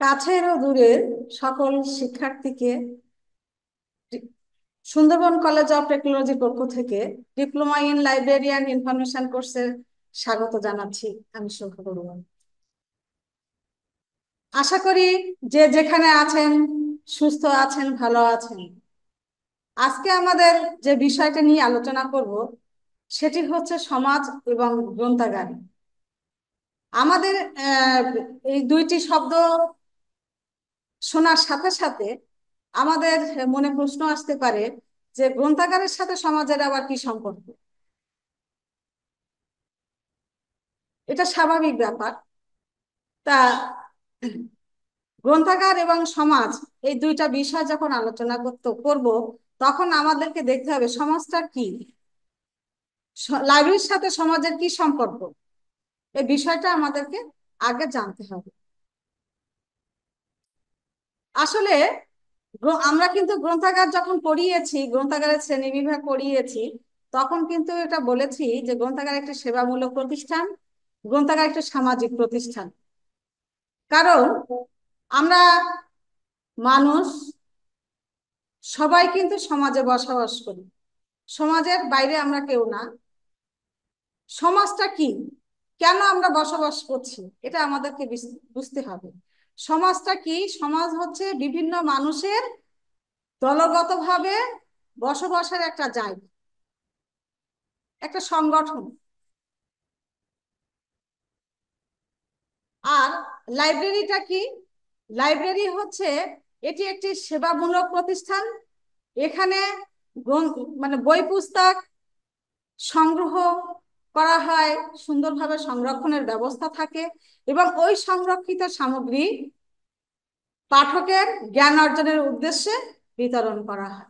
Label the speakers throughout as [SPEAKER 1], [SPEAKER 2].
[SPEAKER 1] কাছের ও দূরের সকল শিক্ষার্থীকে সুন্দরবন কলেজ অফ টেকনোলজির পক্ষ থেকে ডিপ্লোমা ইন লাইব্রেরিয়ান ইনফরমেশন কোর্সে স্বাগত জানাচ্ছি। আমি শুভ বড়ুয়া। আশা করি যে যেখানে আছেন সুস্থ আছেন, ভালো আছেন। আজকে আমাদের যে বিষয়টা নিয়ে আলোচনা করব সেটি হচ্ছে সমাজ এবং গ্রন্থাগার। আমাদের এই দুইটি শব্দ শোনার সাথে সাথে আমাদের মনে প্রশ্ন আসতে পারে যে গ্রন্থাগারের সাথে সমাজের আবার কি সম্পর্ক। এটা স্বাভাবিক ব্যাপার। তা গ্রন্থাগার এবং সমাজ এই দুইটা বিষয় যখন আলোচনা করব তখন আমাদেরকে দেখতে হবে সমাজটা কি, লাইব্রেরির সাথে সমাজের কি সম্পর্ক, এই বিষয়টা আমাদেরকে আগে জানতে হবে। আসলে আমরা কিন্তু গ্রন্থাগার যখন পড়িয়েছি, গ্রন্থাগারের শ্রেণীবিভাগ পড়িয়েছি, তখন কিন্তু এটা বলেছি যে গ্রন্থাগার একটা সেবামূলক প্রতিষ্ঠান, গ্রন্থাগার একটা সামাজিক প্রতিষ্ঠান। কারণ আমরা মানুষ সবাই কিন্তু সমাজে বসবাস করি, সমাজের বাইরে আমরা কেউ না। সমাজটা কি, কেন আমরা বসবাস করছি, এটা আমাদেরকে বুঝতে হবে। সমাজটা কি? সমাজ হচ্ছে বিভিন্ন মানুষের দলগতভাবে বসবাসের একটা জায়গা, একটা সংগঠন। আর লাইব্রেরিটা কি? লাইব্রেরি হচ্ছে এটি একটি সেবামূলক প্রতিষ্ঠান। এখানে মানে বই পুস্তক সংগ্রহ করা হয়, সুন্দরভাবে সংরক্ষণের ব্যবস্থা থাকে এবং ওই সংরক্ষিত সামগ্রী পাঠকের জ্ঞান অর্জনের উদ্দেশ্যে বিতরণ করা হয়।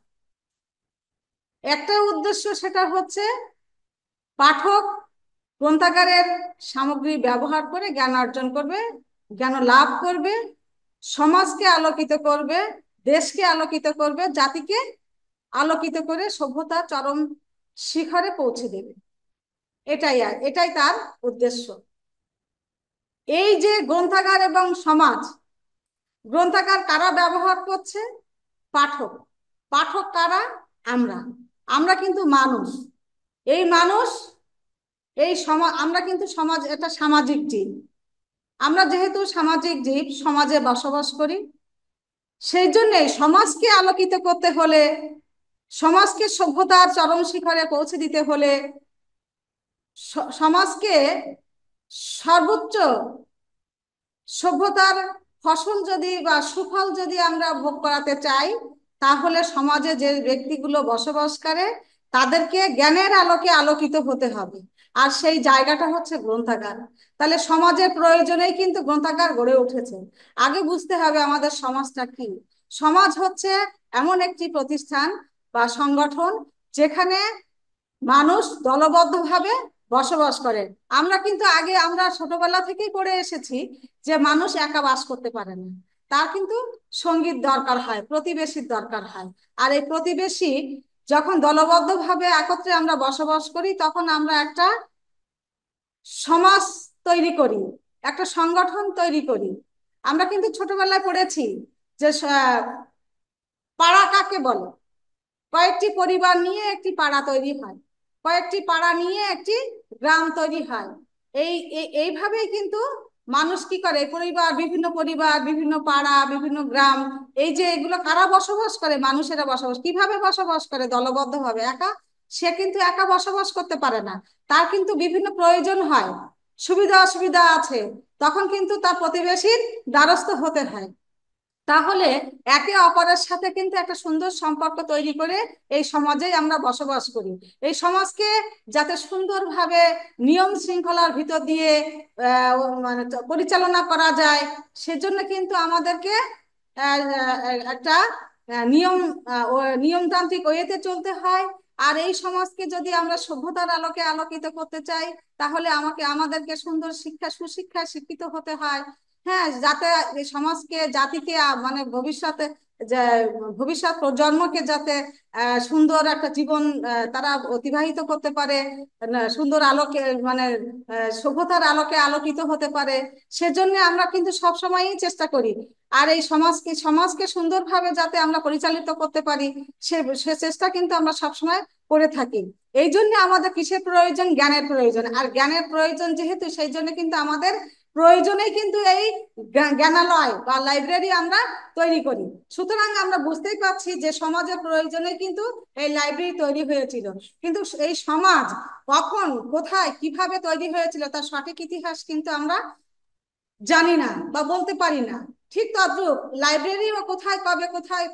[SPEAKER 1] একটা উদ্দেশ্য, সেটা হচ্ছে পাঠক গ্রন্থাগারের সামগ্রী ব্যবহার করে জ্ঞান অর্জন করবে, জ্ঞান লাভ করবে, সমাজকে আলোকিত করবে, দেশকে আলোকিত করবে, জাতিকে আলোকিত করে সভ্যতা চরম শিখরে পৌঁছে দেবে। এটাই তার উদ্দেশ্য। এই যে গ্রন্থাগার এবং সমাজ, গ্রন্থাগার কারা ব্যবহার করছে? পাঠক। পাঠক কারা? আমরা। আমরা কিন্তু মানুষ। এই মানুষ, এই সমাজ, আমরা কিন্তু সমাজ, এটা সামাজিক জীব। আমরা যেহেতু সামাজিক জীব, সমাজে বসবাস করি, সেই জন্যে সমাজকে আলোকিত করতে হলে, সমাজকে সভ্যতার চরম শিখরে পৌঁছে দিতে হলে, সমাজকে সর্বোচ্চ সভ্যতার ফসল যদি বা সুফল যদি আমরা ভোগ করাতে চাই, তাহলে সমাজে যে ব্যক্তিগুলো বসবাস করে তাদেরকে জ্ঞানের আলোকে আলোকিত হতে হবে। আর সেই জায়গাটা হচ্ছে গ্রন্থাগার। তাহলে সমাজের প্রয়োজনেই কিন্তু গ্রন্থাগার গড়ে উঠেছে। আগে বুঝতে হবে আমাদের সমাজটা কি। সমাজ হচ্ছে এমন একটি প্রতিষ্ঠান বা সংগঠন যেখানে মানুষ দলবদ্ধভাবে বসবাস করে। আমরা কিন্তু আগে, আমরা ছোটবেলা থেকেই পড়ে এসেছি যে মানুষ একা বাস করতে পারে না, তার কিন্তু সঙ্গীর দরকার হয়, প্রতিবেশীর দরকার হয়। আর এই প্রতিবেশী যখন দলবদ্ধভাবে একত্রে আমরা বসবাস করি, তখন আমরা একটা সমাজ তৈরি করি, একটা সংগঠন তৈরি করি। আমরা কিন্তু ছোটবেলায় পড়েছি যে পাড়া কাকে বলে। কয়েকটি পরিবার নিয়ে একটি পাড়া তৈরি হয়, কয়েকটি পাড়া নিয়ে একটি গ্রাম তৈরি হয়। এইভাবেই কিন্তু মানুষ কি করে, পরিবার, বিভিন্ন পাড়া, বিভিন্ন গ্রাম, এই যে এগুলো কারা বসবাস করে? মানুষেরা বসবাস। কিভাবে বসবাস করে? দলবদ্ধভাবে। একা সে কিন্তু একা বসবাস করতে পারে না, তার কিন্তু বিভিন্ন প্রয়োজন হয়, সুবিধা অসুবিধা আছে, তখন কিন্তু তার প্রতিবেশীর দ্বারস্থ হতে হয়। তাহলে একে অপরের সাথে কিন্তু একটা সুন্দর সম্পর্ক তৈরি করে এই সমাজেই আমরা বসবাস করি। এই সমাজকে যাতে সুন্দরভাবে নিয়ম শৃঙ্খলার ভিতর দিয়ে মানে পরিচালনা করা যায়, সেজন্য কিন্তু আমাদেরকে একটা নিয়ম, নিয়মতান্ত্রিক ওয়েতে চলতে হয়। আর এই সমাজকে যদি আমরা সভ্যতার আলোকে আলোকিত করতে চাই, তাহলে আমাদেরকে সুন্দর শিক্ষা, সুশিক্ষায় শিক্ষিত হতে হয়। হ্যাঁ, যাতে এই সমাজকে, জাতিকে মানে ভবিষ্যতে যে ভবিষ্যৎ প্রজন্মকে যাতে সুন্দর একটা জীবন তারা অতিবাহিত করতে পারে, সুন্দর আলোকে মানে সভ্যতার আলোকে আলোকিত হতে পারে, সেজন্য আমরা কিন্তু সবসময়ই চেষ্টা করি। আর এই সমাজকে সুন্দরভাবে যাতে আমরা পরিচালিত করতে পারি, সে চেষ্টা কিন্তু আমরা সবসময় করে থাকি। এই জন্য আমাদের কিসের প্রয়োজন? জ্ঞানের প্রয়োজন। আর জ্ঞানের প্রয়োজন যেহেতু, সেই জন্য কিন্তু আমাদের প্রয়োজনেই কিন্তু এই জ্ঞানালয় বা লাইব্রেরি আমরা তৈরি করি। সুতরাং আমরা বুঝতেই পারছি যে সমাজের প্রয়োজনে কিন্তু এই লাইব্রেরি তৈরি হয়েছিল। কিন্তু এই সমাজ কখন, কোথায়, কিভাবে তৈরি হয়েছিল তার সঠিক ইতিহাস কিন্তু আমরা জানি না বা বলতে পারি না। ঠিক তদ্রূপ লাইব্রেরিও কোথায়, কবে, কোথায়,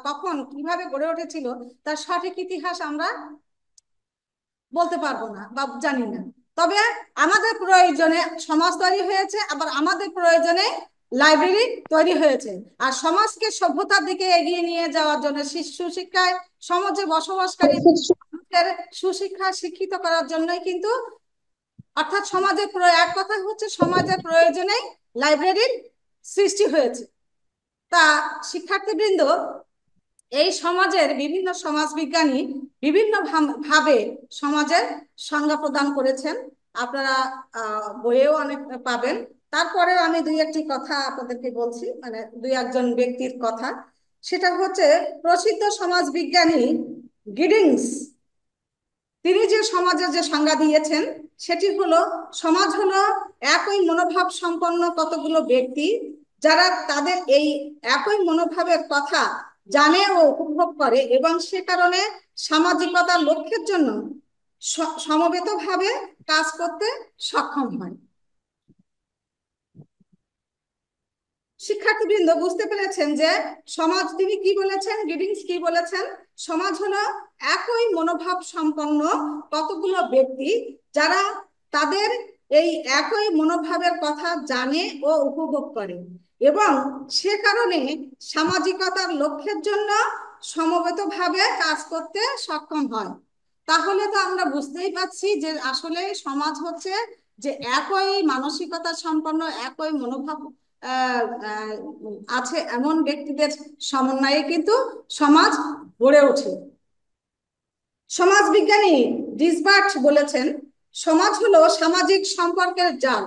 [SPEAKER 1] কখন, কিভাবে গড়ে উঠেছিল তার সঠিক ইতিহাস আমরা বলতে পারবো না বা জানি না। তবে আমাদের প্রয়োজনে সমাজ তৈরি হয়েছে, আবার আমাদের প্রয়োজনে লাইব্রেরি তৈরি হয়েছে। আর সমাজকে সভ্যতার দিকে এগিয়ে নিয়ে যাওয়ার জন্য, সুশিক্ষায় সমাজে বসবাসকারী মানুষের সুশিক্ষায় শিক্ষিত করার জন্যই কিন্তু, অর্থাৎ সমাজের এক কথা হচ্ছে সমাজের প্রয়োজনেই লাইব্রেরির সৃষ্টি হয়েছে। তা শিক্ষার্থীবৃন্দ, এই সমাজের বিভিন্ন সমাজবিজ্ঞানী বিভিন্ন ভাবে সমাজের সংজ্ঞা প্রদান করেছেন। আপনারা বইয়েও অনেক পাবেন। তারপরে আমি দুই একটি কথা আপনাদেরকে বলছি, মানে দুই একজন ব্যক্তির কথা। সেটা হচ্ছে প্রসিদ্ধ সমাজবিজ্ঞানী গিডিংস, তিনি যে সমাজের যে সংজ্ঞা দিয়েছেন সেটি হলো, সমাজ হলো একই মনোভাব সম্পন্ন কতগুলো ব্যক্তি, যারা তাদের এই একই মনোভাবের কথা জানে ও উপভোগ করে, এবং সে কারণে সামাজিকতার লক্ষ্যের জন্য সমবেতভাবে কাজ করতে সক্ষম হয়। শিক্ষার্থীবৃন্দ বুঝতে পেরেছেন যে সমাজ, তিনি কি বলেছেন, গিডিংস কি বলেছেন? সমাজ হলো একই মনোভাব সম্পন্ন কতগুলো ব্যক্তি, যারা তাদের এই একই মনোভাবের কথা জানে ও উপভোগ করে, এবং সে কারণে সামাজিকতার লক্ষ্যের জন্য সমবেতভাবে কাজ করতে সক্ষম হয়। তাহলে তো আমরা বুঝতেই পারছি যে আসলে সমাজ হচ্ছে যে একই মানসিকতা সম্পন্ন, একই মনোভাব আছে এমন ব্যক্তিদের সমন্বয়ে কিন্তু সমাজ গড়ে ওঠে। সমাজবিজ্ঞানী ডিসবার্ট বলেছেন, সমাজ হলো সামাজিক সম্পর্কের জাল,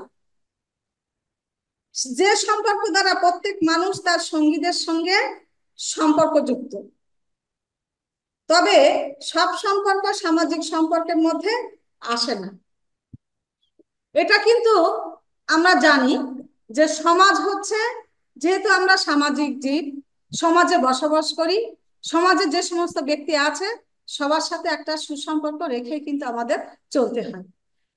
[SPEAKER 1] যে সম্পর্ক দ্বারা প্রত্যেক মানুষ তার সঙ্গীদের সঙ্গে সম্পর্কযুক্ত। তবে সব সম্পর্ক সামাজিক সম্পর্কের মধ্যে আসে না। এটা কিন্তু আমরা জানি যে সমাজ হচ্ছে, যেহেতু আমরা সামাজিক জীব, সমাজে বসবাস করি, সমাজে যে সমস্ত ব্যক্তি আছে সবার সাথে একটা সুসম্পর্ক রেখে কিন্তু আমাদের চলতে হয়।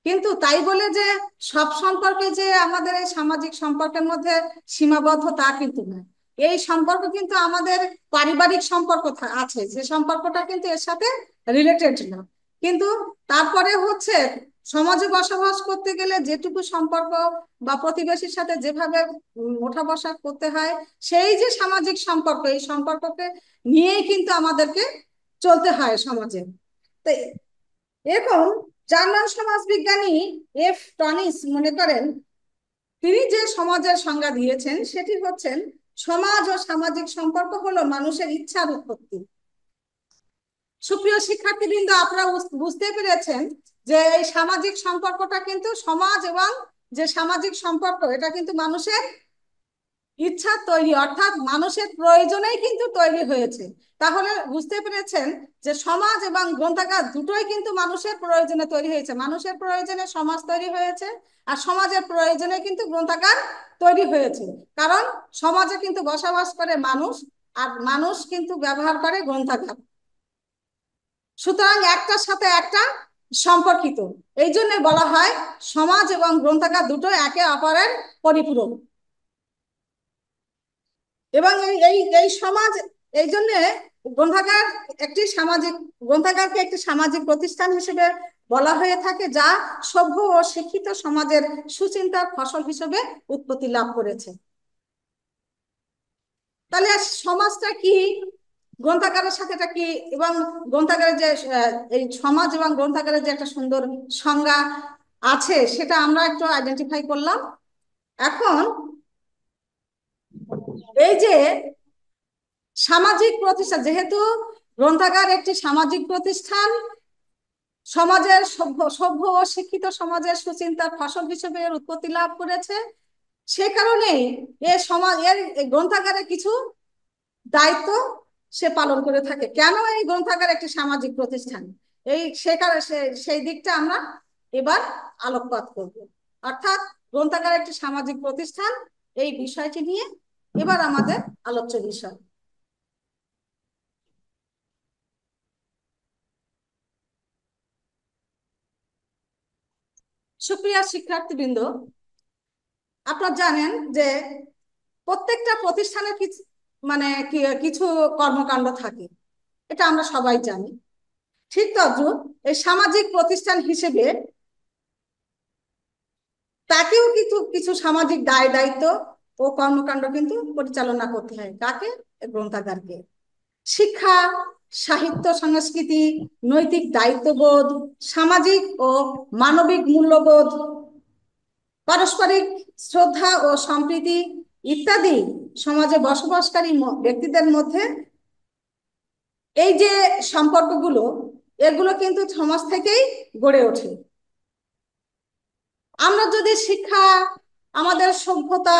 [SPEAKER 1] কিন্তু তাই বলে যে সব সম্পর্কে যে আমাদের এই সামাজিক সম্পর্কের মধ্যে সীমাবদ্ধ তা কিন্তু নয়। এই সম্পর্ক কিন্তু আমাদের পারিবারিক সম্পর্ক আছে, যে সম্পর্কটা কিন্তু এর সাথে রিলেটেড না। কিন্তু তারপরে হচ্ছে সমাজে বসবাস করতে গেলে যেটুকু সম্পর্ক বা প্রতিবেশীর সাথে যেভাবে ওঠা বসা করতে হয়, সেই যে সামাজিক সম্পর্ক, এই সম্পর্ককে নিয়েই কিন্তু আমাদেরকে চলতে হয় সমাজে। তো এখন জার্মান সমাজবিজ্ঞানী এফ টনিস মনে করেন, তিনি যে সমাজের সংজ্ঞা দিয়েছেন সেটি হচ্ছেন, সমাজ ও সামাজিক সম্পর্ক হলো মানুষের ইচ্ছার উৎপত্তি। সুপ্রিয় শিক্ষার্থীবৃন্দ, আপনারা বুঝতে পেরেছেন যে এই সামাজিক সম্পর্কটা কিন্তু, সমাজ এবং যে সামাজিক সম্পর্ক, এটা কিন্তু মানুষের ইচ্ছা তৈরি, অর্থাৎ মানুষের প্রয়োজনেই কিন্তু তৈরি হয়েছে। তাহলে বুঝতে পেরেছেন যে সমাজ এবং গ্রন্থাগার দুটোই কিন্তু মানুষের প্রয়োজনে তৈরি হয়েছে। মানুষের প্রয়োজনে সমাজ তৈরি হয়েছে, আর সমাজের প্রয়োজনে কিন্তু গ্রন্থাগার তৈরি হয়েছে। কারণ সমাজে কিন্তু বসবাস করে মানুষ, আর মানুষ কিন্তু ব্যবহার করে গ্রন্থাগার। সুতরাং একটার সাথে একটা সম্পর্কিত। এই জন্য বলা হয় সমাজ এবং গ্রন্থাগার দুটো একে অপরের পরিপূরক। এবং এই এই সমাজ, এই জন্য গ্রন্থাগার একটি সামাজিক, গ্রন্থাগারকে একটি সামাজিক প্রতিষ্ঠান হিসেবে বলা হয়ে থাকে, যা সভ্য ও শিক্ষিত সমাজের সুচিন্তার ফসল হিসেবে উৎপত্তি লাভ করেছে। তাহলে সমাজটা কি, গ্রন্থাগারের সাথে এটা কি, এবং গ্রন্থাগারের যে এই সমাজ এবং গ্রন্থাগারের যে একটা সুন্দর সংজ্ঞা আছে সেটা আমরা একটু আইডেন্টিফাই করলাম। এখন এই যে সামাজিক প্রতিষ্ঠান, যেহেতু গ্রন্থাগার একটি সামাজিক প্রতিষ্ঠান, সমাজের সভ্য ও শিক্ষিত সমাজের সুচিন্তার ফসল হিসেবে এর উৎপত্তি লাভ করেছে। সে কারণেই এর গ্রন্থাগারে কিছু দায়িত্ব সে পালন করে থাকে। কেন এই গ্রন্থাগার একটি সামাজিক প্রতিষ্ঠান, সেই দিকটা আমরা এবার আলোকপাত করব। অর্থাৎ গ্রন্থাগার একটি সামাজিক প্রতিষ্ঠান, এই বিষয়টি নিয়ে এবার আমাদের আলোচ্য বিষয়। সুপ্রিয় শিক্ষার্থীবৃন্দ, আপনারা জানেন যে প্রত্যেকটা প্রতিষ্ঠানের কিছু কর্মকাণ্ড থাকে, এটা আমরা সবাই জানি। ঠিক তদ্রুপ এই সামাজিক প্রতিষ্ঠান হিসেবে তাকেও কিন্তু কিছু সামাজিক দায় দায়িত্ব ও কর্মকাণ্ড কিন্তু পরিচালনা করতে হয়। কাকে? গ্রন্থাগারকে। শিক্ষা, সাহিত্য, সংস্কৃতি, নৈতিক দায়িত্ববোধ, সামাজিক ও মানবিক মূল্যবোধ, পারস্পরিক শ্রদ্ধা ও সম্প্রীতি ইত্যাদি সমাজে বসবাসকারী ব্যক্তিদের মধ্যে এই যে সম্পর্কগুলো, এগুলো কিন্তু সমাজ থেকেই গড়ে ওঠে। আমরা যদি শিক্ষা, আমাদের সভ্যতা,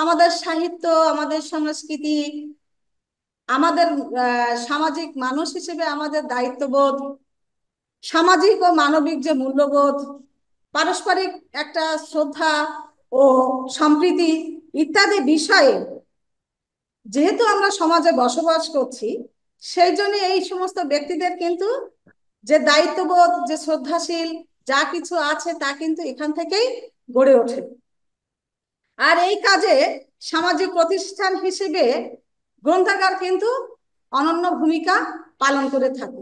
[SPEAKER 1] আমাদের সাহিত্য, আমাদের সংস্কৃতি, আমাদের সামাজিক মানুষ হিসেবে আমাদের দায়িত্ববোধ, সামাজিক ও মানবিক যে মূল্যবোধ, পারস্পরিক একটা শ্রদ্ধা ও সম্প্রীতি ইত্যাদি বিষয়ে যেহেতু আমরা সমাজে বসবাস করছি, সেই জন্য এই সমস্ত ব্যক্তিদের কিন্তু যে দায়িত্ববোধ, যে শ্রদ্ধাশীল যা কিছু আছে তা কিন্তু এখান থেকেই গড়ে ওঠে। আর এই কাজে সামাজিক প্রতিষ্ঠান হিসেবে গ্রন্থাগার কিন্তু অনন্য ভূমিকা পালন করে থাকে।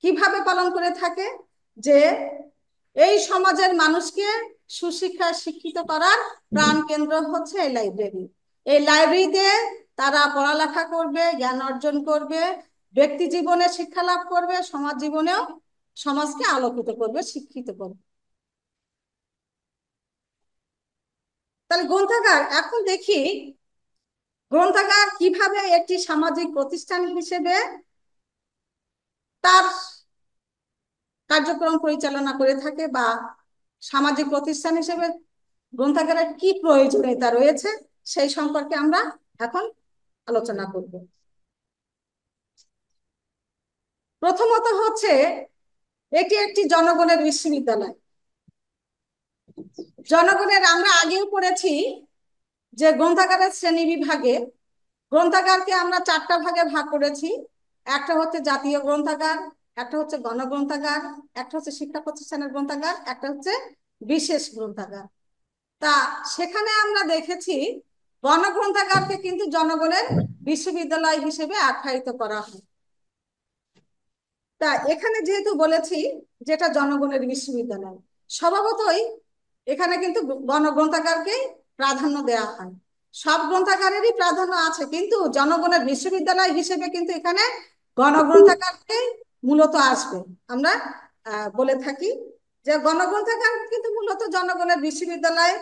[SPEAKER 1] কিভাবে পালন করে থাকে? যে এই সমাজের মানুষকে সুশিক্ষায় শিক্ষিত করার প্রাণ কেন্দ্র হচ্ছে এই লাইব্রেরি। এই লাইব্রেরিতে তারা পড়ালেখা করবে, জ্ঞান অর্জন করবে, ব্যক্তি জীবনে শিক্ষা লাভ করবে, সমাজ জীবনেও সমাজকে আলোকিত করবে, শিক্ষিত করবে। তাহলে গ্রন্থাগার, এখন দেখি গ্রন্থাগার কিভাবে একটি সামাজিক প্রতিষ্ঠান হিসেবে তার কার্যক্রম পরিচালনা করে থাকে, বা সামাজিক প্রতিষ্ঠান হিসেবে গ্রন্থাগারের কি প্রয়োজনীয়তা রয়েছে সেই সম্পর্কে আমরা এখন আলোচনা করব। প্রথমত হচ্ছে, এটি একটি জনগণের বিশ্ববিদ্যালয়। জনগণের, আমরা আগেও পড়েছি যে গ্রন্থাগারের শ্রেণী বিভাগে গ্রন্থাগারকে আমরা 4টা ভাগে ভাগ করেছি। একটা হচ্ছে জাতীয় গ্রন্থাগার, একটা হচ্ছে গণগ্রন্থাগার, একটা হচ্ছে শিক্ষা প্রতিষ্ঠানের গ্রন্থাগার, একটা হচ্ছে বিশেষ গ্রন্থাগার। তা সেখানে আমরা দেখেছি গণগ্রন্থাগারকে কিন্তু জনগণের বিশ্ববিদ্যালয় হিসেবে আখ্যায়িত করা হয়। তা এখানে যেহেতু বলেছি যেটা জনগণের বিশ্ববিদ্যালয়, স্বভাবতই এখানে কিন্তু গণগ্রন্থাগারকেই প্রাধান্য দেওয়া হয়। সব গ্রন্থাগারেরই প্রাধান্য আছে, কিন্তু জনগণের বিশ্ববিদ্যালয় হিসেবে কিন্তু এখানে গণগ্রন্থাগারকেই মূলত আসবে। আমরা বলে থাকি যে গণগ্রন্থাগার কিন্তু মূলত জনগণের বিশ্ববিদ্যালয়।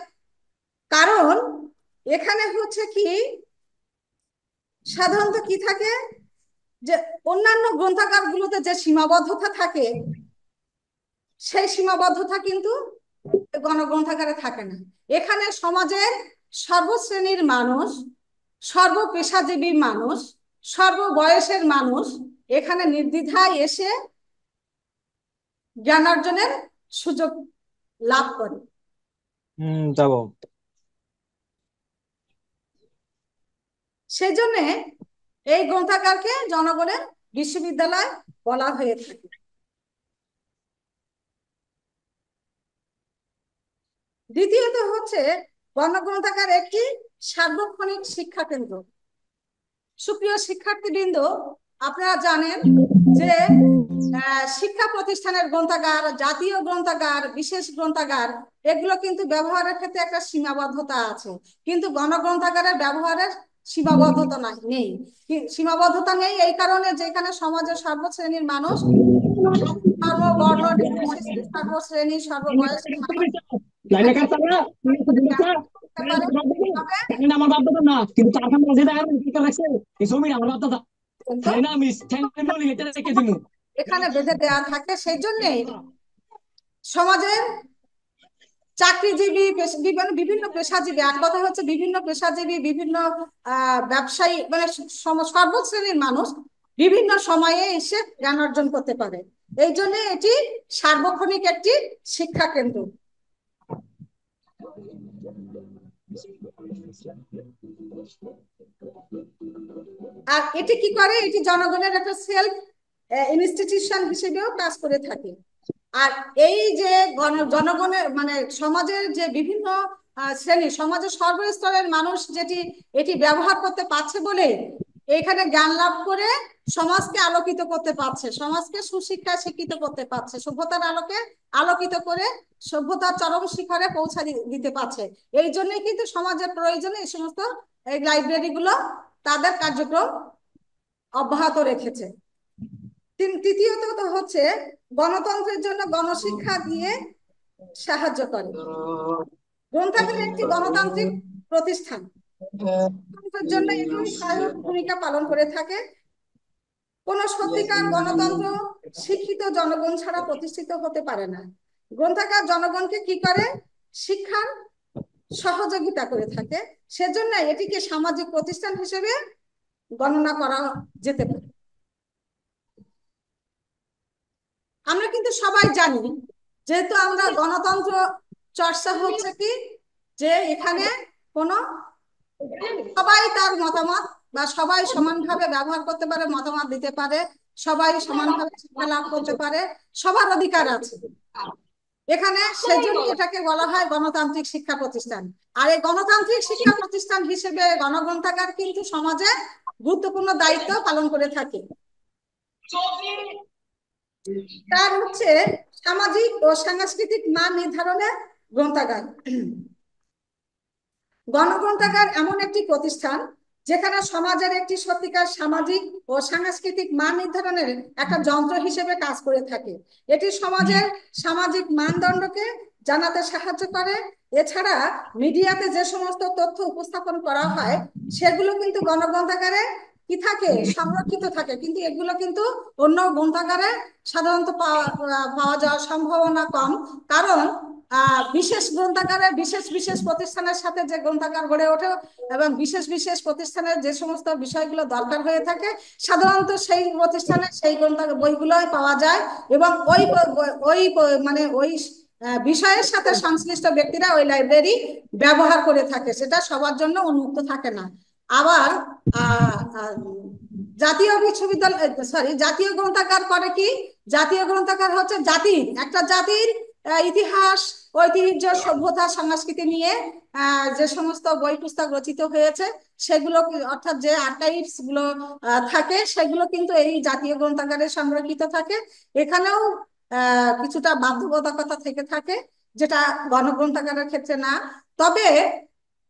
[SPEAKER 1] কারণ এখানে হচ্ছে কি, সাধারণত কি থাকে যে অন্যান্য গ্রন্থাগারগুলোতে যে সীমাবদ্ধতা থাকে, সেই সীমাবদ্ধতা কিন্তু গণগ্রন্থাগারে থাকে না। এখানে সমাজের সর্বশ্রেণীর মানুষ, সর্বপেশাজীবী মানুষ, সর্ববয়সের মানুষ এখানে নির্দ্বিধায় এসে জ্ঞান অর্জনের সুযোগ লাভ করে।
[SPEAKER 2] যাবো।
[SPEAKER 1] সেই জন্য এই গ্রন্থাগারকে জনগণের বিশ্ববিদ্যালয় বলা হয়ে থাকে। দ্বিতীয়ত হচ্ছে, গণগ্রন্থাগার একটি সার্বক্ষণিক শিক্ষা কেন্দ্র। সুপ্রিয় শিক্ষার্থীবৃন্দ, আপনারা জানেন যে শিক্ষা প্রতিষ্ঠানের গ্রন্থাগার, জাতীয় গ্রন্থাগার, বিশেষ গ্রন্থাগার, এগুলো কিন্তু ব্যবহারের ক্ষেত্রে একটা সীমাবদ্ধতা আছে, কিন্তু গণগ্রন্থাগারের ব্যবহারের সীমাবদ্ধতা নেই। সীমাবদ্ধতা নেই এই কারণে যেখানে সমাজের সর্বশ্রেণীর মানুষ, সর্ববর্ণ নির্বিশেষে, সর্বশ্রেণী, সর্ববয়সের মানুষ
[SPEAKER 2] আমার বাপ দাদা না, কিন্তু 4 খান রাখছে এই ছবি আমার বাপ দাদা।
[SPEAKER 1] এখানে বেঁধে দেওয়া থাকে। সেই জন্যেই সমাজের চাকরিজীবী, বিভিন্ন পেশাজীবী, এক কথা হচ্ছে বিভিন্ন পেশাজীবী, বিভিন্ন ব্যবসায়ী, মানে সর্বশ্রেণীর মানুষ বিভিন্ন সময়ে এসে জ্ঞান অর্জন করতে পারে। এই জন্য এটি সার্বক্ষণিক একটি শিক্ষা কেন্দ্র। আর এটি কি করে, এটি জনগণের একটা সেলফ ইনস্টিটিউশন হিসেবেও কাজ করে থাকে। আর এই যে জনগণের মানে সমাজের যে বিভিন্ন শ্রেণী, সমাজের সর্বস্তরের মানুষ যেটি এটি ব্যবহার করতে পারছে বলে এখানে জ্ঞান লাভ করে সমাজকে আলোকিত করতে পারছে, সমাজকে সুশিক্ষায় শিক্ষিত করতে পারছে, সভ্যতার আলোকে আলোকিত করে সভ্যতার চরম শিখরে পৌঁছা দিতে পারছে। এই জন্যই কিন্তু সমাজের প্রয়োজনে এই সমস্ত এই লাইব্রেরিগুলো তাদের কার্যক্রম অব্যাহত রেখেছে। তৃতীয়ত হচ্ছে গণতন্ত্রের জন্য গণশিক্ষা দিয়ে সাহায্য করে। গ্রন্থাগার একটি গণতান্ত্রিক প্রতিষ্ঠান, গণতন্ত্রের জন্য এটি সহায়ক ভূমিকা পালন করে থাকে। কোন সত্যিকার গণতন্ত্র শিক্ষিত জনগণ ছাড়া প্রতিষ্ঠিত হতে পারে না। গ্রন্থাগার জনগণকে কি করে, শিক্ষার সহযোগিতা করে থাকে। সেজন্য এটিকে সামাজিক প্রতিষ্ঠান হিসেবে গণনা করা যেতে পারে। আমরা কিন্তু সবাই জানি, যেহেতু আমরা গণতন্ত্র চর্চা হচ্ছে কি, যে এখানে কোনো সবাই তার মতামত বা সবাই সমানভাবে ব্যবহার করতে পারে, মতামত দিতে পারে, সবাই সমানভাবে শিক্ষা লাভ করতে পারে, সবার অধিকার আছে এখানে। সেজন্য এটাকে বলা হয় গণতান্ত্রিক শিক্ষা প্রতিষ্ঠান। আর এই গণতান্ত্রিক শিক্ষা প্রতিষ্ঠান হিসেবে গণগ্রন্থাগার কিন্তু সমাজে গুরুত্বপূর্ণ দায়িত্ব পালন করে থাকে। তার হচ্ছে সামাজিক ও সাংস্কৃতিক মান নির্ধারণে গ্রন্থাগার। গণগ্রন্থাগার এমন একটি প্রতিষ্ঠান যেখানে সমাজের একটি সত্যিকার সামাজিক ও সাংস্কৃতিক মান নির্ধারণের একটা যন্ত্র হিসেবে কাজ করে থাকে। এটি সমাজের সামাজিক মানদণ্ডকে জানাতে সাহায্য করে। এছাড়া মিডিয়াতে যে সমস্ত তথ্য উপস্থাপন করা হয় সেগুলো কিন্তু গণগ্রন্থাগারে কি থাকে, সংরক্ষিত থাকে, কিন্তু এগুলো কিন্তু অন্য গ্রন্থাগারে সাধারণত পাওয়া যাওয়ার সম্ভাবনা কম। কারণ বিশেষ গ্রন্থাগারে বিশেষ বিশেষ প্রতিষ্ঠানের সাথে যে গ্রন্থাগার গড়ে ওঠে এবং বিশেষ বিশেষ প্রতিষ্ঠানের যে সমস্ত বিষয়গুলো দরকার হয়ে থাকে সাধারণত সেই প্রতিষ্ঠানে সেই গ্রন্থাগার বইগুলোই পাওয়া যায় এবং ওই মানে ওই বিষয়ের সাথে সংশ্লিষ্ট ব্যক্তিরা ওই লাইব্রেরি ব্যবহার করে থাকে, সেটা সবার জন্য উন্মুক্ত থাকে না। আবার জাতীয় বিশ্ববিদ্যালয়, সরি, জাতীয় গ্রন্থাগার করে কি, জাতীয় গ্রন্থাগার হচ্ছে জাতির, একটা জাতির ইতিহাস, ঐতিহ্য, সভ্যতা, সংস্কৃতি নিয়ে যে সমস্ত বই পুস্তক রচিত হয়েছে সেগুলো, অর্থাৎ যে আর্কাইভস গুলো থাকে সেগুলো কিন্তু এই জাতীয় গ্রন্থাগারে সংরক্ষিত থাকে। এখানেও কিছুটা বাধ্যবাধকতা থেকে থাকে, যেটা গণগ্রন্থাগারের ক্ষেত্রে না। তবে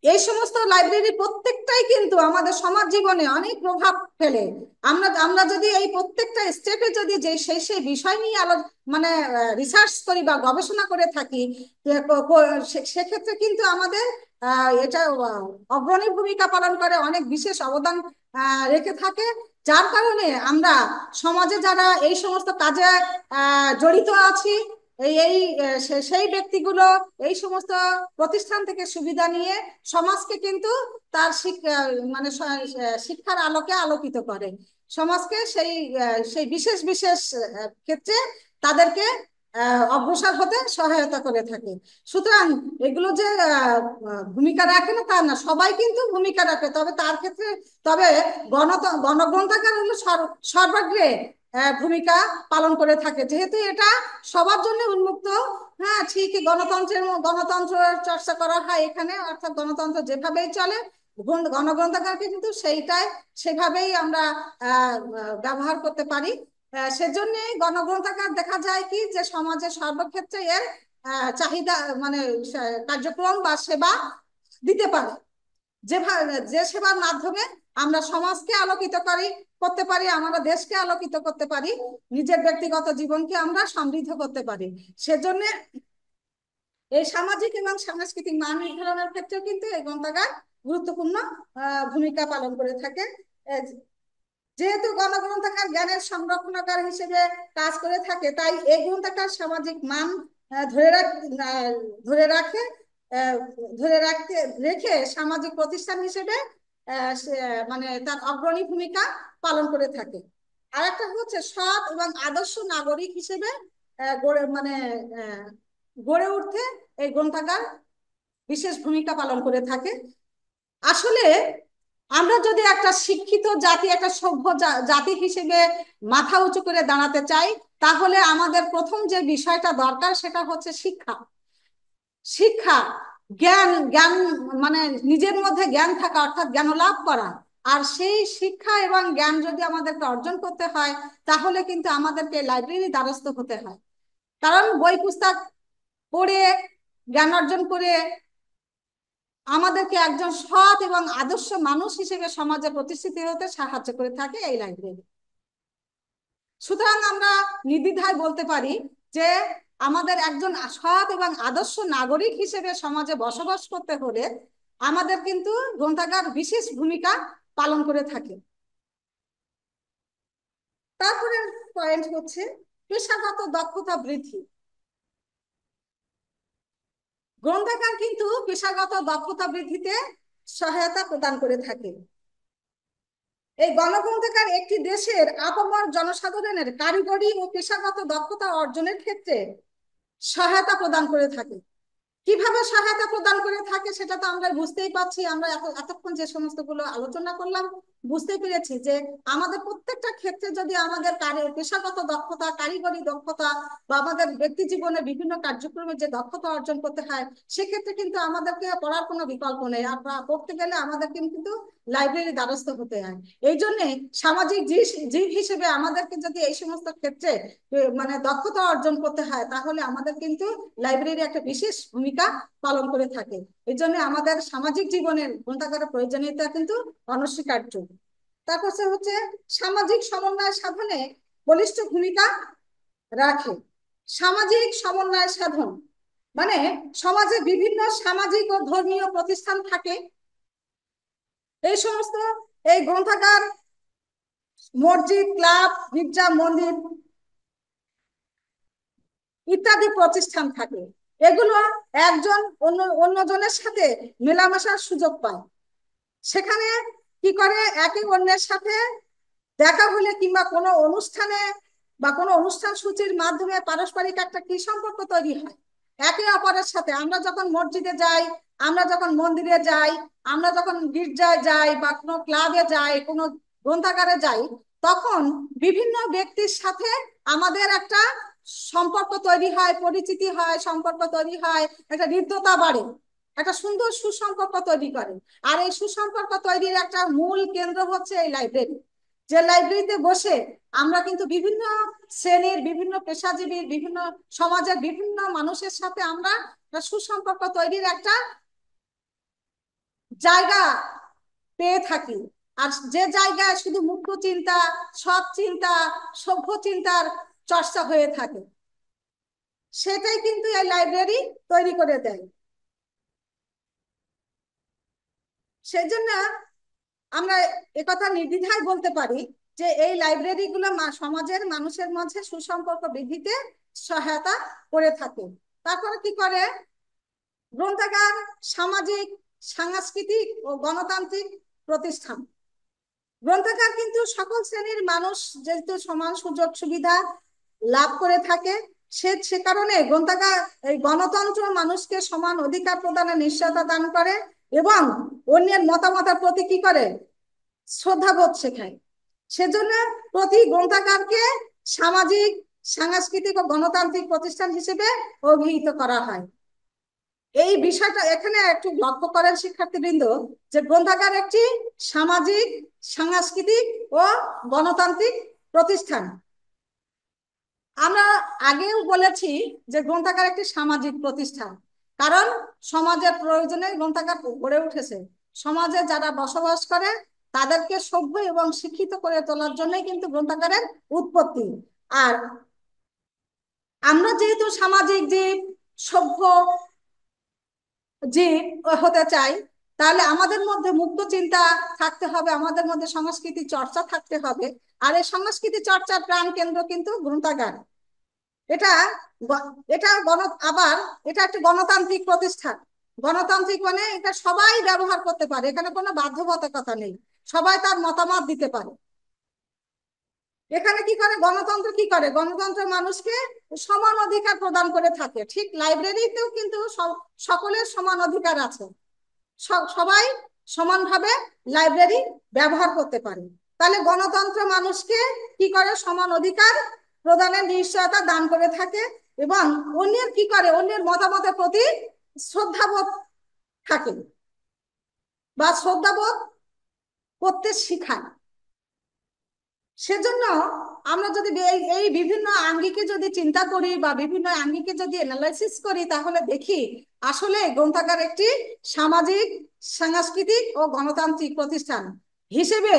[SPEAKER 1] এই সমস্ত লাইব্রেরি প্রত্যেকটাই কিন্তু আমাদের সমাজ জীবনে অনেক প্রভাব ফেলে। আমরা আমরা যদি এই প্রত্যেকটা স্টেপে যদি যে সেই বিষয় নিয়ে মানে রিসার্চ করি বা গবেষণা করে থাকি, সেক্ষেত্রে কিন্তু আমাদের এটা অগ্রণী ভূমিকা পালন করে, অনেক বিশেষ অবদান রেখে থাকে। যার কারণে আমরা সমাজে যারা এই সমস্ত কাজে জড়িত আছি, এই এই সেই ব্যক্তিগুলো এই সমস্ত প্রতিষ্ঠান থেকে সুবিধা নিয়ে সমাজকে কিন্তু তার মানে শিক্ষার আলোকে আলোকিত করে, সমাজকে সেই সেই বিশেষ বিশেষ ক্ষেত্রে তাদেরকে অগ্রসর হতে সহায়তা করে থাকে। সুতরাং এগুলো যে ভূমিকা রাখে না তা না, সবাই কিন্তু ভূমিকা রাখে, তবে তার ক্ষেত্রে তবে গণগ্রন্থাগার হলো সর্বাগ্রে ভূমিকা পালন করে থাকে, যেহেতু এটা সবার জন্য উন্মুক্ত। হ্যাঁ, ঠিকই, গণতন্ত্র চর্চা করা হয় এখানে, অর্থাৎ গণতন্ত্র যেভাবেই চলে গণগ্রন্থাগারকে কিন্তু সেইটাই সেভাবেই আমরা ব্যবহার করতে পারি। সেজন্য গণগ্রন্থাগার দেখা যায় কি, যে সমাজের সর্বক্ষেত্রে এর চাহিদা মানে কার্যক্রম বা সেবা দিতে পারে, যে সেবার মাধ্যমে আমরা সমাজকে আলোকিত করতে পারি, আমরা দেশকে আলোকিত করতে পারি, নিজের ব্যক্তিগত জীবনকে আমরা সমৃদ্ধ করতে পারি। সেজন্য এই সামাজিক এবং সাংস্কৃতিক মান নির্ধারণের ক্ষেত্রেও কিন্তু এই গ্রন্থাগার গুরুত্বপূর্ণ ভূমিকা পালন করে থাকে। যেহেতু গণগ্রন্থাগার জ্ঞানের সংরক্ষণাগার হিসেবে কাজ করে থাকে, তাই এই গ্রন্থাগার সামাজিক মান ধরে ধরে রাখে, আহ, ধরে রাখতে রেখে সামাজিক প্রতিষ্ঠান হিসেবে মানে তার অগ্রণী ভূমিকা পালন করে থাকে। আর একটা হচ্ছে সৎ এবং আদর্শ নাগরিক হিসেবে মানে গড়ে উঠতে এই গ্রন্থাগার বিশেষ ভূমিকা পালন করে থাকে। আসলে আমরা যদি একটা শিক্ষিত জাতি, একটা সভ্য জাতি হিসেবে মাথা উঁচু করে দাঁড়াতে চাই, তাহলে আমাদের প্রথম যে বিষয়টা দরকার সেটা হচ্ছে শিক্ষা। শিক্ষা, জ্ঞান, জ্ঞান মানে নিজের মধ্যে জ্ঞান থাকা, অর্থাৎ জ্ঞান লাভ করা। আর সেই শিক্ষা এবং জ্ঞান যদি আমাদেরকে অর্জন করতে হয়, তাহলে কিন্তু আমাদেরকে লাইব্রেরির দ্বারস্থ হতে হয়। কারণ বই পুস্তক পড়ে জ্ঞান অর্জন করে আমাদেরকে একজন সৎ এবং আদর্শ মানুষ হিসেবে সমাজে প্রতিষ্ঠিত হতে সাহায্য করে থাকে এই লাইব্রেরি। সুতরাং আমরা নির্দ্বিধায় বলতে পারি যে আমাদের একজন সৎ এবং আদর্শ নাগরিক হিসেবে সমাজে বসবাস করতে হলে আমাদের কিন্তু গ্রন্থাগার বিশেষ ভূমিকা পালন করে থাকে। তারপরে পয়েন্ট হচ্ছে পেশাগত দক্ষতা বৃদ্ধি। গ্রন্থাগার কিন্তু পেশাগত দক্ষতা বৃদ্ধিতে সহায়তা প্রদান করে থাকে। এই গণগ্রন্থাগার একটি দেশের আপামর জনসাধারণের কারিগরি ও পেশাগত দক্ষতা অর্জনের ক্ষেত্রে সহায়তা প্রদান করে থাকে। কিভাবে সহায়তা প্রদান করে থাকে সেটা তো আমরা বুঝতেই পারছি। আমরা এতক্ষণ যে সমস্ত গুলো আলোচনা করলাম, বুঝতে পেরেছি যে আমাদের প্রত্যেকটা ক্ষেত্রে যদি আমাদের পেশাগত দক্ষতা, কারিগরি দক্ষতা বা আমাদের ব্যক্তি জীবনে বিভিন্ন কার্যক্রমে যে দক্ষতা অর্জন করতে হয়, সেক্ষেত্রে কিন্তু আমাদেরকে পড়ার কোনো বিকল্প নেই। আর পড়তে গেলে আমাদের কিন্তু লাইব্রেরির দ্বারস্থ হতে হয়। এই জন্যে সামাজিক জীব হিসেবে আমাদেরকে যদি এই সমস্ত ক্ষেত্রে মানে দক্ষতা অর্জন করতে হয়, তাহলে আমাদের কিন্তু লাইব্রেরি একটা বিশেষ ভূমিকা পালন করে থাকে। এই জন্য আমাদের সামাজিক জীবনের গ্রন্থাগারের প্রয়োজনীয়তা কিন্তু অনস্বীকার্য। তারপর হচ্ছে সামাজিক সমন্বয় সাধনে বলিষ্ঠ ভূমিকা রাখে। সামাজিক সমন্বয় সাধন মানে সমাজে বিভিন্ন সামাজিক ও ধর্মীয় প্রতিষ্ঠান থাকে। এই সমস্ত এই গ্রন্থাগার, মসজিদ, ক্লাব, গির্জা, মন্দির ইত্যাদি প্রতিষ্ঠান থাকে। এগুলো একজন অন্যজনের সাথে মেলামেশার সুযোগ পায়। সেখানে কি করে, একে অন্যের সাথে দেখা হলে কিংবা কোনো অনুষ্ঠানে বা কোনো অনুষ্ঠান সূচির মাধ্যমে পারস্পরিক একটা কি সম্পর্ক তৈরি হয় একে অপরের সাথে। আমরা যখন মসজিদে যাই, আমরা যখন মন্দিরে যাই, আমরা যখন গির্জায় যাই বা কোনো ক্লাবে যাই, কোনো গ্রন্থাগারে যাই, তখন বিভিন্ন ব্যক্তির সাথে আমাদের একটা সম্পর্ক তৈরি হয়, পরিচিতি হয়, সম্পর্ক তৈরি হয়, একটা হৃদ্যতা বাড়ে, একটা সুন্দর সুসম্পর্ক তৈরি করে। আর এই সুসম্পর্ক তৈরির একটা মূল কেন্দ্র হচ্ছে এই লাইব্রেরি। যে লাইব্রেরিতে বসে আমরা কিন্তু বিভিন্ন শ্রেণীর, বিভিন্ন পেশাজীবীর, বিভিন্ন সমাজের বিভিন্ন মানুষের সাথে আমরা সুসম্পর্ক তৈরির একটা জায়গা পেয়ে থাকি। আর যে জায়গায় শুধু মুক্ত চিন্তা, সৎ চিন্তা, সভ্য চিন্তার চর্চা হয়ে থাকে, সেটাই কিন্তু এই লাইব্রেরি তৈরি করে দেয়। সেই জন্য আমরা একথা নির্দ্বিধায় বলতে পারি যে এই লাইব্রেরি গুলো সমাজের মানুষের মধ্যে সুসম্পর্ক বৃদ্ধিতে সহায়তা করে থাকে। তারপরে কি করে, গ্রন্থাগার সামাজিক, সাংস্কৃতিক ও গণতান্ত্রিক প্রতিষ্ঠান। গ্রন্থাগার কিন্তু সকল শ্রেণীর মানুষ যেহেতু সমান সুযোগ সুবিধা লাভ করে থাকে, সে কারণে গ্রন্থাগার এই গণতন্ত্র মানুষকে সমান অধিকার প্রদানের নিশ্চয়তা দান করে এবং অন্যের মতামতের প্রতি কি করে, শ্রদ্ধাবোধ শেখায়। সেজন্য প্রতি গ্রন্থাগারকে সামাজিক, সাংস্কৃতিক ও গণতান্ত্রিক প্রতিষ্ঠান হিসেবে অভিহিত করা হয়। এই বিষয়টা এখানে একটু লক্ষ্য করেন শিক্ষার্থীবৃন্দ, যে গ্রন্থাগার একটি সামাজিক, সাংস্কৃতিক ও গণতান্ত্রিক প্রতিষ্ঠান। আমরা আগেও বলেছি যে গ্রন্থাগার একটি সামাজিক প্রতিষ্ঠান, কারণ সমাজের প্রয়োজনে গ্রন্থাগার গড়ে উঠেছে। সমাজে যারা বসবাস করে তাদেরকে সভ্য এবং শিক্ষিত করে তোলার জন্যই কিন্তু গ্রন্থাগারের উৎপত্তি। আর আমরা যেহেতু সামাজিক জীব, সভ্য জীব হতে চাই, তাহলে আমাদের মধ্যে মুক্ত চিন্তা থাকতে হবে, আমাদের মধ্যে সংস্কৃতি চর্চা থাকতে হবে। আর এই সংস্কৃতি চর্চার প্রাণ কেন্দ্র কিন্তু গ্রন্থাগার। এটা এটা আবার এটা একটা গণতান্ত্রিক প্রতিষ্ঠান। গণতান্ত্রিক মানে এটা সবাই ব্যবহার করতে পারে, এখানে কোনো বাধ্যবাধকতা নেই, সবাই তার মতামত দিতে পারে। এখানে কি করে গণতন্ত্র, কি করে গণতন্ত্র মানুষকে সমান অধিকার প্রদান করে থাকে। ঠিক লাইব্রেরিতেও কিন্তু সকলের সমান অধিকার আছে, সবাই সমানভাবে লাইব্রেরি ব্যবহার করতে পারে। তাহলে গণতন্ত্র মানুষকে কি করে সমান অধিকার প্রদানের নিশ্চয়তা দান করে থাকে, এবং অন্যের কি করে অন্যের মতামতের প্রতি শ্রদ্ধাবোধ থাকে বা শ্রদ্ধাবোধ করতে শিখায়। সেজন্য আমরা যদি এই বিভিন্ন আঙ্গিকে যদি চিন্তা করি বা বিভিন্ন আঙ্গিকে যদি অ্যানালাইসিস করি, তাহলে দেখি আসলে গ্রন্থাগার একটি সামাজিক, সাংস্কৃতিক ও গণতান্ত্রিক প্রতিষ্ঠান হিসেবে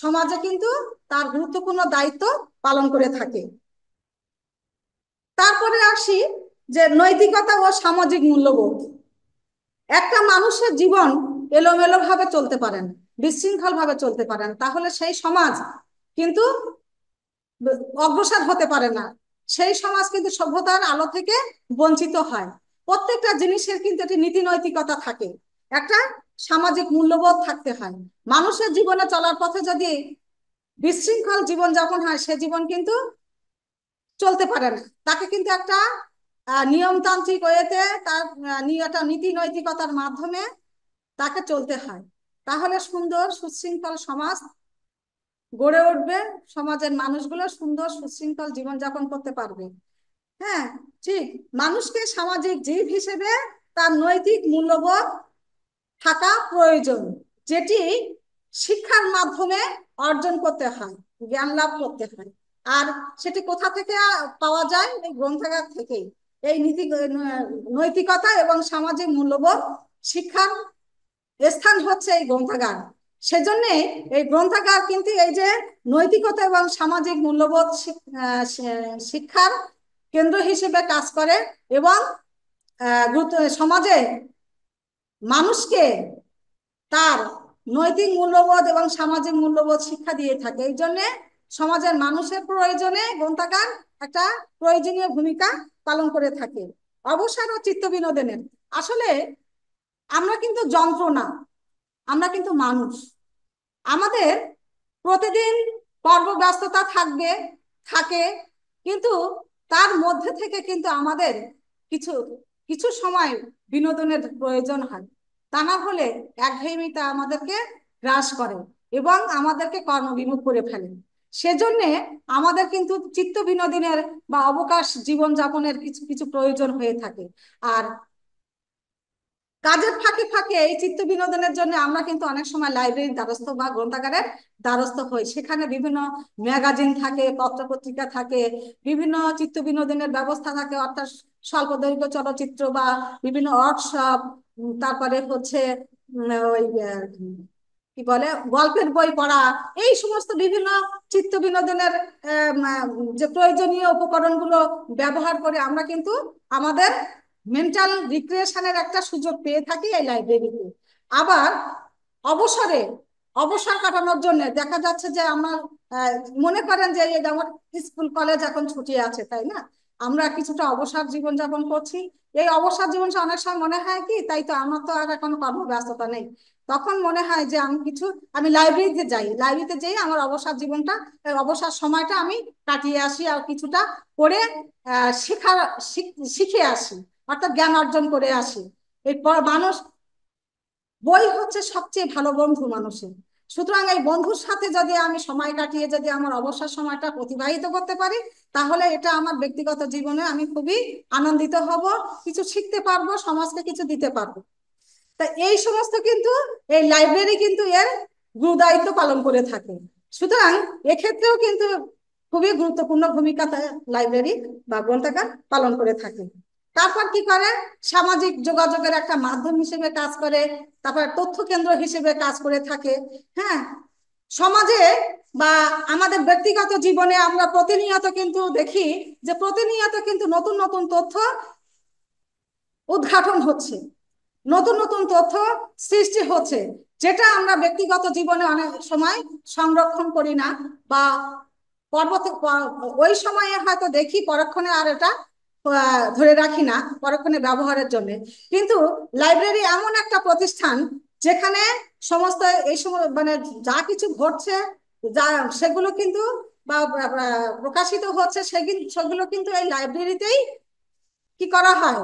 [SPEAKER 1] সমাজে কিন্তু তার গুরুত্বপূর্ণ দায়িত্ব পালন করে থাকে। তারপরে আসি যে নৈতিকতা ও সামাজিক মূল্যবোধ। একটা মানুষের জীবন এলোমেলো ভাবে চলতে পারেন, বিশৃঙ্খল ভাবে চলতে পারেন, তাহলে সেই সমাজ কিন্তু অগ্রসর হতে পারে না, সেই সমাজ কিন্তু সভ্যতার আলো থেকে বঞ্চিত হয়। প্রত্যেকটা জিনিসের কিন্তু একটি নীতি নৈতিকতা থাকে, একটা সামাজিক মূল্যবোধ থাকতে হয়। মানুষের জীবনে চলার পথে যদি বিশৃঙ্খল জীবন যাপন হয়, সে জীবন কিন্তু চলতে পারে না, তাকে কিন্তু একটা নিয়মতান্ত্রিক ওয়েতে তার একটা নীতি নৈতিকতার মাধ্যমে তাকে চলতে হয়। তাহলে সুন্দর সুশৃঙ্খল সমাজ গড়ে উঠবে, সমাজের মানুষগুলো সুন্দর সুশৃঙ্খল জীবনযাপন করতে পারবে। হ্যাঁ, ঠিক। মানুষকে সামাজিক জীব হিসেবে তার নৈতিক মূল্যবোধ থাকা প্রয়োজন, যেটি শিক্ষার মাধ্যমে অর্জন করতে হয়, জ্ঞান লাভ করতে হয়। আর সেটি কোথা থেকে পাওয়া যায়? এই গ্রন্থাগার থেকেই। এই নৈতিকতা এবং সামাজিক মূল্যবোধ শিক্ষার স্থান হচ্ছে এই গ্রন্থাগার। সেজন্য এই গ্রন্থাগার কিন্তু এই যে নৈতিকতা এবং সামাজিক মূল্যবোধ শিক্ষার কেন্দ্র হিসেবে কাজ করে, এবং সমাজে মানুষকে তার নৈতিক মূল্যবোধ এবং সামাজিক মূল্যবোধ শিক্ষা দিয়ে থাকে। এই জন্য সমাজের মানুষের প্রয়োজনে গ্রন্থাগার একটা প্রয়োজনীয় ভূমিকা পালন করে থাকে। অবসর ও চিত্ত বিনোদনের, আসলে আমরা কিন্তু যন্ত্র না, আমরা কিন্তু মানুষ। আমাদের প্রতিদিন কর্মব্যস্ততা থাকে, কিন্তু তার মধ্যে থেকে কিন্তু আমাদের কিছু কিছু সময় বিনোদনের প্রয়োজন হয়। তা না হলে একঘেয়েমিতা আমাদেরকে গ্রাস করে এবং আমাদেরকে কর্মবিমুখ করে ফেলে। সেজন্য আমাদের কিন্তু চিত্ত বিনোদনের বা অবকাশ জীবনযাপনের কিছু কিছু প্রয়োজন হয়ে থাকে। আর কাজের ফাঁকে ফাঁকে এই চিত্ত বিনোদনের জন্য আমরা কিন্তু অনেক সময় লাইব্রেরির দ্বারস্থ বা গ্রন্থাগারের দ্বারস্থ হই। সেখানে বিভিন্ন ম্যাগাজিন থাকে, পত্রপত্রিকা থাকে, বিভিন্ন চিত্ত বিনোদনের ব্যবস্থা থাকে, অর্থাৎ স্বল্প দৈর্ঘ্য চলচ্চিত্র বা বিভিন্ন ওয়ার্কশপ, তারপরে হচ্ছে ওই কি বলে গল্পের বই পড়া, এই সমস্ত বিভিন্ন চিত্ত বিনোদনের যে প্রয়োজনীয় উপকরণগুলো ব্যবহার করে আমরা কিন্তু আমাদের মেন্টাল রিক্রিয়েশনের একটা সুযোগ পেয়ে থাকি এই লাইব্রেরিতে। আবার অবসরে অবসর কাটানোর জন্য দেখা যাচ্ছে যে আমার মনে করেন যে এই আমার স্কুল কলেজ এখন ছুটি আছে, তাই না, আমরা কিছুটা অবসর জীবনযাপন করছি। এই অবসর জীবন অনেক সময় মনে হয় কি, তাই তো আমার তো আর এখন কর্মব্যস্ততা নেই, তখন মনে হয় যে আমি লাইব্রেরিতে যাই, লাইব্রেরিতে যেই আমার অবসর জীবনটা, অবসর সময়টা আমি কাটিয়ে আসি আর কিছুটা পড়ে শেখা শিখে আসি, অর্থাৎ জ্ঞান অর্জন করে আসি। এরপর মানুষ, বই হচ্ছে সবচেয়ে ভালো বন্ধু মানুষের। সুতরাং এই বন্ধুর সাথে যদি আমি সময় কাটিয়ে যদি আমার অবসর সময়টা অতিবাহিত করতে পারি, তাহলে এটা আমার ব্যক্তিগত জীবনে আমি খুবই আনন্দিত হব, কিছু শিখতে পারবো, সমাজকে কিছু দিতে পারবো। তা এই সমস্ত কিন্তু এই লাইব্রেরি কিন্তু এর গুরুদায়িত্ব পালন করে থাকে। সুতরাং এক্ষেত্রেও কিন্তু খুবই গুরুত্বপূর্ণ ভূমিকা লাইব্রেরি বা গ্রন্থাগার পালন করে থাকে। তারপর কি করে, সামাজিক যোগাযোগের একটা মাধ্যম হিসেবে কাজ করে, তারপর তথ্য কেন্দ্র হিসেবে কাজ করে থাকে। হ্যাঁ, সমাজে বা আমাদের ব্যক্তিগত জীবনে আমরা প্রতিনিয়ত কিন্তু দেখি যে প্রতিনিয়ত কিন্তু নতুন নতুন তথ্য উদ্ঘাটন হচ্ছে, নতুন নতুন তথ্য সৃষ্টি হচ্ছে, যেটা আমরা ব্যক্তিগত জীবনে অনেক সময় সংরক্ষণ করি না, বা পরবর্তী ওই সময়ে হয়তো দেখি, পরক্ষণে আর এটা ধরে রাখি না পরক্ষণে ব্যবহারের জন্য। কিন্তু লাইব্রেরি এমন একটা প্রতিষ্ঠান যেখানে সমস্ত এই সময় মানে যা কিছু ঘটছে, যা সেগুলো কিন্তু বা প্রকাশিত হচ্ছে, সেগুলো কিন্তু এই লাইব্রেরিতেই কি করা হয়,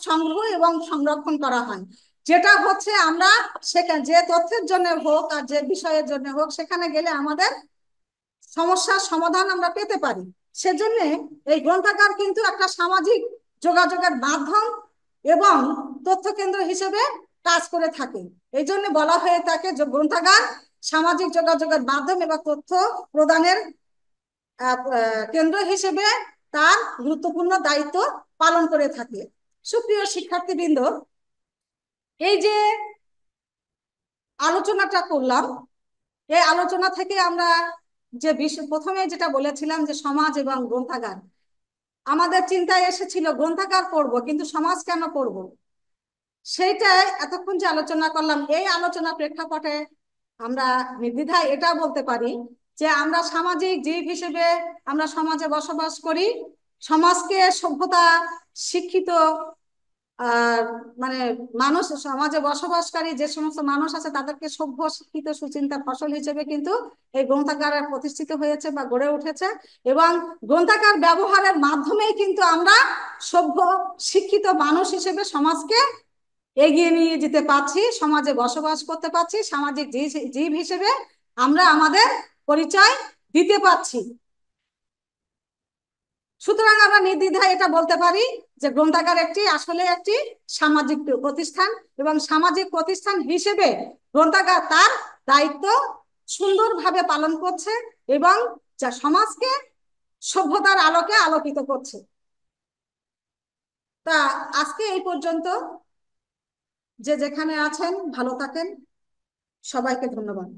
[SPEAKER 1] সংগ্রহ এবং সংরক্ষণ করা হয়। যেটা হচ্ছে আমরা সেখানে যে তথ্যের জন্য হোক আর যে বিষয়ের জন্য হোক, সেখানে গেলে আমাদের সমস্যার সমাধান আমরা পেতে পারি। সেজন্য এই গ্রন্থাগার কিন্তু একটা সামাজিক যোগাযোগের মাধ্যম এবং তথ্য কেন্দ্র হিসেবে কাজ করে থাকে। এই জন্য বলা হয়ে থাকে যে গ্রন্থাগার সামাজিক যোগাযোগের মাধ্যম এবং তথ্য প্রদানের কেন্দ্র হিসেবে তার গুরুত্বপূর্ণ দায়িত্ব পালন করে থাকে। সুপ্রিয় শিক্ষার্থীবৃন্দ, এই যে আলোচনাটা করলাম, এই আলোচনা থেকে আমরা যে প্রথমে যেটা বলেছিলাম যে সমাজ এবং গ্রন্থাগার, আমাদের চিন্তায় এসেছিল গ্রন্থাগার পড়ব, কিন্তু সমাজ কেন পড়ব, সেইটাই এতক্ষণ যে আলোচনা করলাম, এই আলোচনা প্রেক্ষাপটে আমরা নির্দ্বিধায় এটা বলতে পারি যে আমরা সামাজিক জীব হিসেবে আমরা সমাজে বসবাস করি। সমাজকে সভ্যতা, শিক্ষিত আর মানে মানুষ, সমাজে বসবাসকারী যে সমস্ত মানুষ আছে তাদেরকে সভ্য, শিক্ষিত, সুচিন্তার ফসল হিসেবে কিন্তু এই গ্রন্থাগার প্রতিষ্ঠিত হয়েছে বা গড়ে উঠেছে। এবং গ্রন্থাগার ব্যবহারের মাধ্যমেই কিন্তু আমরা সভ্য, শিক্ষিত মানুষ হিসেবে সমাজকে এগিয়ে নিয়ে যেতে পারছি, সমাজে বসবাস করতে পারছি, সামাজিক জীব হিসেবে আমরা আমাদের পরিচয় দিতে পারছি। সুতরাং আমরা নির্দ্বিধায় এটা বলতে পারি যে গ্রন্থাগার আসলে একটি সামাজিক প্রতিষ্ঠান, এবং সামাজিক প্রতিষ্ঠান হিসেবে গ্রন্থাগার তার দায়িত্ব সুন্দরভাবে পালন করছে এবং যা সমাজকে সভ্যতার আলোকে আলোকিত করছে। তা আজকে এই পর্যন্ত। যে যেখানে আছেন ভালো থাকেন। সবাইকে ধন্যবাদ।